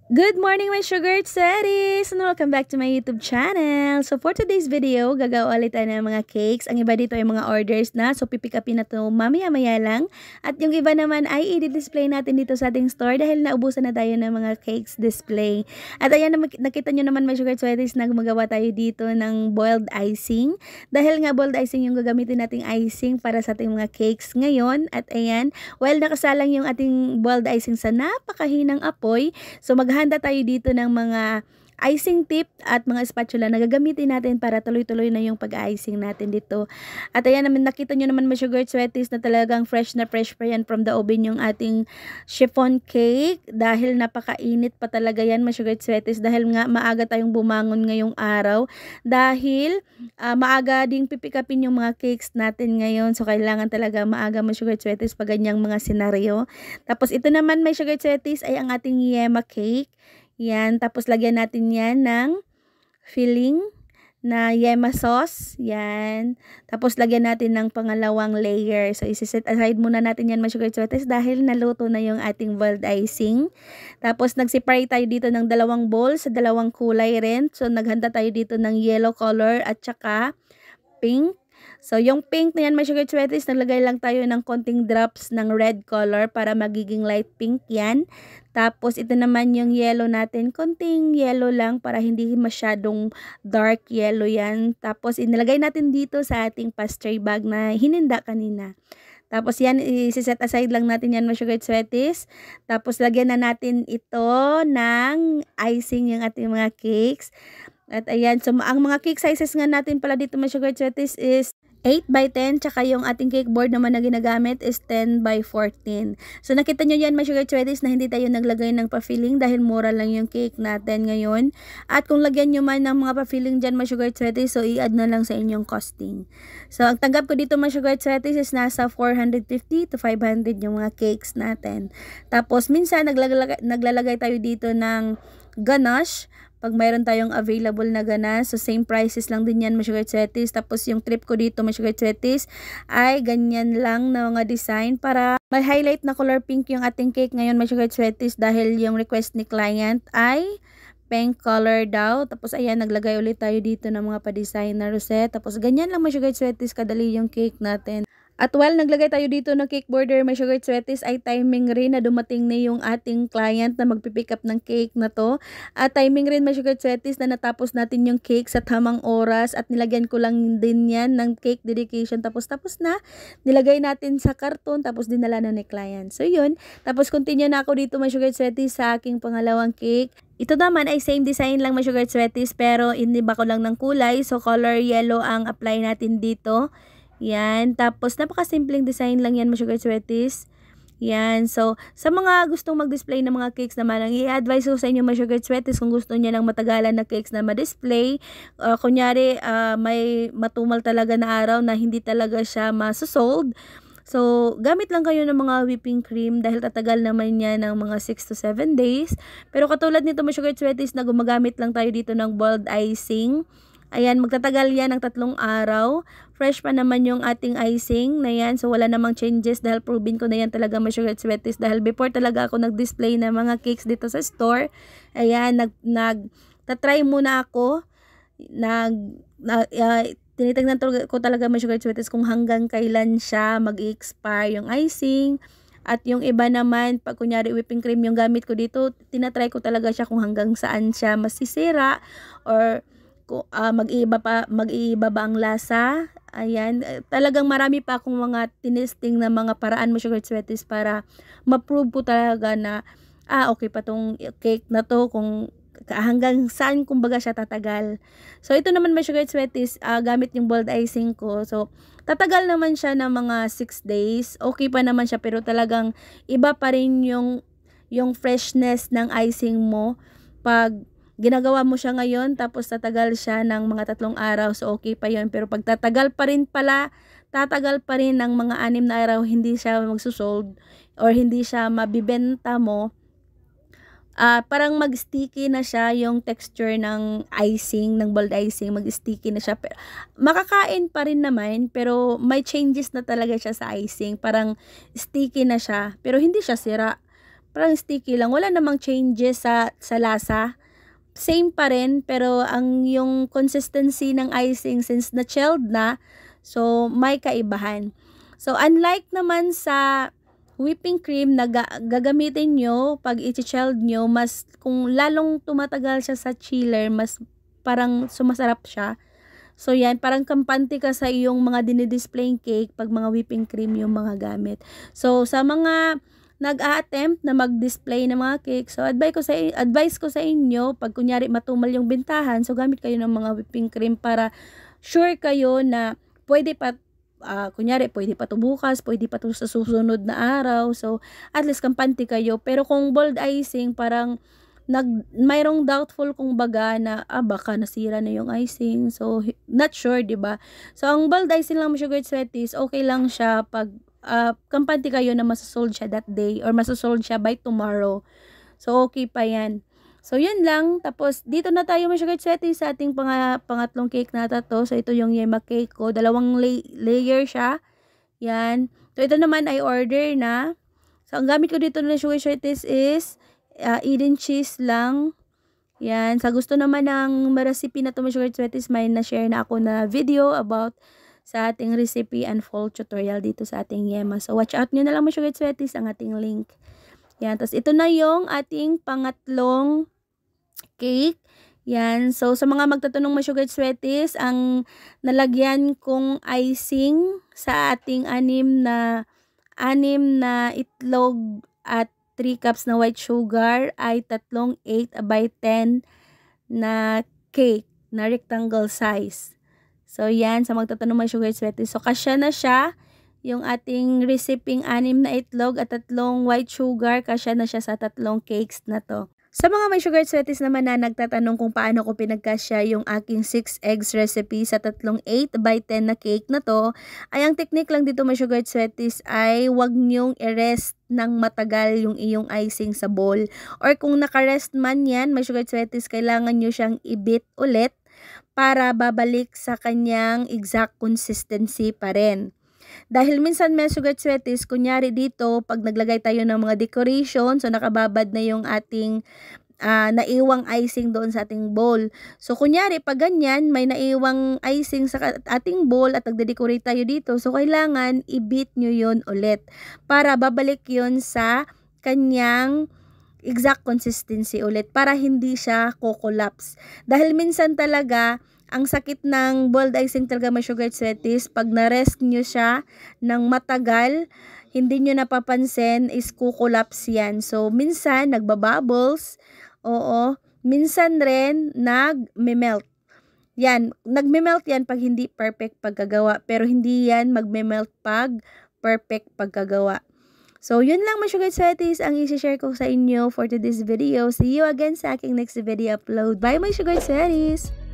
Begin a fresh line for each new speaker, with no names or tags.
Good morning, my sugar daddies! And welcome back to my YouTube channel. So, for today's video, gagawa ulit tayo ng mga cakes. Ang iba dito ay mga orders na. So, pipick upin na ito mamaya-maya lang. At yung iba naman ay i-display natin dito sa ating store dahil naubusan na tayo ng mga cakes display. At ayan, nakita nyo naman, my sugar daddies, na gumagawa tayo dito ng boiled icing. Dahil nga boiled icing yung gagamitin nating icing para sa ating mga cakes ngayon. At ayan, while nakasalang yung ating boiled icing sa napakahinang apoy, so maghanda tayo dito ng mga icing tip at mga spatula na gagamitin natin para tuloy-tuloy na yung pag-icing natin dito. At ayan naman, nakita nyo naman mga sugar sweaties na talagang fresh na fresh pa yan from the oven yung ating chiffon cake. Dahil napakainit pa talaga yan mga sugar sweaties dahil nga maaga tayong bumangon ngayong araw. Dahil maaga ding pipikapin yung mga cakes natin ngayon. So kailangan talaga maaga mga sugar sweaties pag ganyang mga senaryo. Tapos ito naman mga sugar sweaties ay ang ating yema cake. Yan, tapos lagyan natin yan ng filling na yema sauce. Yan. Tapos lagyan natin ng pangalawang layer. So isi-set aside muna natin yan mga sugar sweaties dahil naluto na yung ating boiled icing. Tapos nag-separate tayo dito ng dalawang bowl sa dalawang kulay rin. So naghanda tayo dito ng yellow color at saka pink. So, yung pink na yan, my sugar sweaties, naglagay lang tayo ng konting drops ng red color para magiging light pink yan. Tapos, ito naman yung yellow natin. Konting yellow lang para hindi masyadong dark yellow yan. Tapos, inilagay natin dito sa ating pastry bag na hininda kanina. Tapos, yan, isi-set aside lang natin yan, my sugar sweaties. Tapos, lagyan na natin ito ng icing yung ating mga cakes. At ayan, so ang mga cake sizes nga natin pala dito mga sugar sweaties is 8 by 10, tsaka yung ating cake board naman na ginagamit is 10 by 14. So nakita nyo yan mga sugar sweaties na hindi tayo naglagay ng pa-filling dahil mura lang yung cake natin ngayon. At kung lagyan nyo man ng mga pa-filling dyan mga sugar sweaties, so i-add na lang sa inyong costing. So ang tanggap ko dito mga sugar sweaties is nasa 450 to 500 yung mga cakes natin. Tapos minsan naglalagay tayo dito ng ganache. Pag mayroon tayong available na ganas, so same prices lang din yan, mga sugar sweaties. Tapos yung trip ko dito, mga sugar sweaties, ay ganyan lang na mga design para may highlight na color pink yung ating cake ngayon, mga sugar sweaties, dahil yung request ni client ay pink color daw. Tapos ayan, naglagay ulit tayo dito ng mga pa-design na rosette. Tapos ganyan lang, mga sugar sweaties, kadali yung cake natin. At while naglagay tayo dito ng cake border, my sugar sweaties, ay timing rin na dumating na yung ating client na magpipick up ng cake na to. At timing rin, my sugar sweaties, na natapos natin yung cake sa tamang oras at nilagyan ko lang din yan ng cake dedication. Tapos na, nilagay natin sa karton, tapos dinala na ni client. So yun, tapos continue na ako dito, my sugar sweaties, sa aking pangalawang cake. Ito naman ay same design lang, my sugar sweaties, pero iniba ko lang ng kulay. So color yellow ang apply natin dito. Yan. Tapos, napaka-simpleng design lang yan, mga sugar sweaties. Yan. So, sa mga gustong mag-display ng mga cakes naman, ang i-advise ko sa inyo, mga sugar sweaties, kung gusto niya ng matagalan na cakes na ma-display, kunyari, may matumal talaga na araw na hindi talaga siya masosold. So, gamit lang kayo ng mga whipping cream dahil tatagal naman niya ng mga 6 to 7 days. Pero katulad nito, mga sugar sweaties, na gumagamit lang tayo dito ng boiled icing. Ayan, magtatagal yan ng 3 araw. Fresh pa naman yung ating icing na yan. So, wala namang changes dahil proven ko na yan talaga, mga sugar sweaties. Dahil before talaga ako nag-display ng mga cakes dito sa store. Ayan, tatry muna ako. Tinitignan ko talaga, mga sugar sweaties, kung hanggang kailan siya mag-expire yung icing. At yung iba naman, pag kunyari whipping cream yung gamit ko dito, tinatry ko talaga siya kung hanggang saan siya masisira or mag-iiba ba ang lasa. Ayan, talagang marami pa akong mga tinesting na mga paraan, mga sugar sweaties, para ma-prove po talaga na okay pa tong cake na to, kung hanggang saan kumbaga siya tatagal. So ito naman, mga sugar sweaties, gamit yung boiled icing ko. So tatagal naman siya ng mga 6 days. Okay pa naman siya, pero talagang iba pa rin yung freshness ng icing mo pag ginagawa mo siya ngayon, tapos tatagal siya ng mga 3 araw, so okay pa yun. Pero pag tatagal pa rin ng mga 6 na araw, hindi siya magsusold or hindi siya mabibenta mo, parang mag-sticky na siya yung texture ng icing, ng boiled icing, mag-sticky na siya. Pero, makakain pa rin naman, pero may changes na talaga siya sa icing. Parang sticky na siya, pero hindi siya sira. parang sticky lang. Wala namang changes sa lasa. Same pa rin, pero ang yung consistency ng icing since na-chilled na, so may kaibahan. So unlike naman sa whipping cream na gagamitin nyo pag i-chilled nyo, mas kung lalong tumatagal siya sa chiller, mas parang sumasarap siya. So yan, parang kampante ka sa iyong mga dinidisplay cake pag mga whipping cream yung mga gamit. So sa mga nag-a-attempt na mag-display ng mga cake, so advice ko sa inyo, pag kunyari matumal yung bintahan, so gamit kayo ng mga whipping cream para sure kayo na pwede pa, kunyari pwede pa to bukas, pwede pa to sa susunod na araw. So at least kampante kayo. Pero kung bold icing, parang mayroong doubtful kung baga na baka nasira na yung icing. So not sure, 'di ba? So ang bold icing lang, Sugar Sweaties, okay lang siya pag kampante kayo na masasold siya that day or masasold siya by tomorrow. So okay pa 'yan. So yun lang. Tapos dito na tayo, mga Sugar Sweaties, sa ating pangatlong cake na to. So ito yung yema cake ko. Dalawang layer siya. Yan. So ito naman ay order na. So ang gamit ko dito na Sugar Sweaties is Eden cheese lang. Yan. Sa gusto naman ng recipe na to, mga Sugar Sweaties, may na-share na ako na video about sa ating recipe and full tutorial dito sa ating yema. So watch out nyo na lang, mga Sugar Sweaties, ang ating link. Yan. Tapos ito na yung ating pangatlong cake. Yan. So, sa mga magtatanong, mga Sugar Sweaties, ang nalagyan kong icing sa ating anim na itlog at 3 cups na white sugar ay tatlong 8x10 na cake na rectangle size. So, yan. Sa magtatanong, mga Sugar Sweaties. So, kasya na siya. Yung ating recipe 6 na itlog at 3 white sugar, kasya na siya sa 3 cakes na to. Sa mga may Sugar Sweaties naman na nagtatanong kung paano ko pinagkasya yung aking 6 eggs recipe sa 3 8x10 na cake na to, ay ang technique lang dito, may Sugar Sweaties, ay wag nyong i-rest ng matagal yung iyong icing sa bowl. Or kung naka-rest man yan, may Sugar Sweaties, kailangan nyo siyang i-beat ulit para babalik sa kanyang exact consistency pa rin. Dahil minsan, may Sugar Sweaties, kunyari dito, pag naglagay tayo ng mga decoration, so nakababad na yung ating naiwang icing doon sa ating bowl. So, kunyari, pag ganyan, may naiwang icing sa ating bowl at nagde-decorate tayo dito, so kailangan i-beat nyo yun ulit para babalik yun sa kanyang exact consistency ulit para hindi siya ko-collapse. Dahil minsan talaga, ang sakit ng bold icing talaga, mga Sugar Sweaties, pag na-rest nyo siya ng matagal, hindi nyo napapansin, is kukulapse yan. So, minsan, nagbabubbles. Oo. Minsan rin, nag-melt. Yan. Nag-melt yan pag hindi perfect pagkagawa. Pero hindi yan mag-melt pag perfect pagkagawa. So, yun lang, mga Sugar Sweaties, ang i-share ko sa inyo for today's video. See you again sa aking next video upload. Bye, my Sugar Sweaties!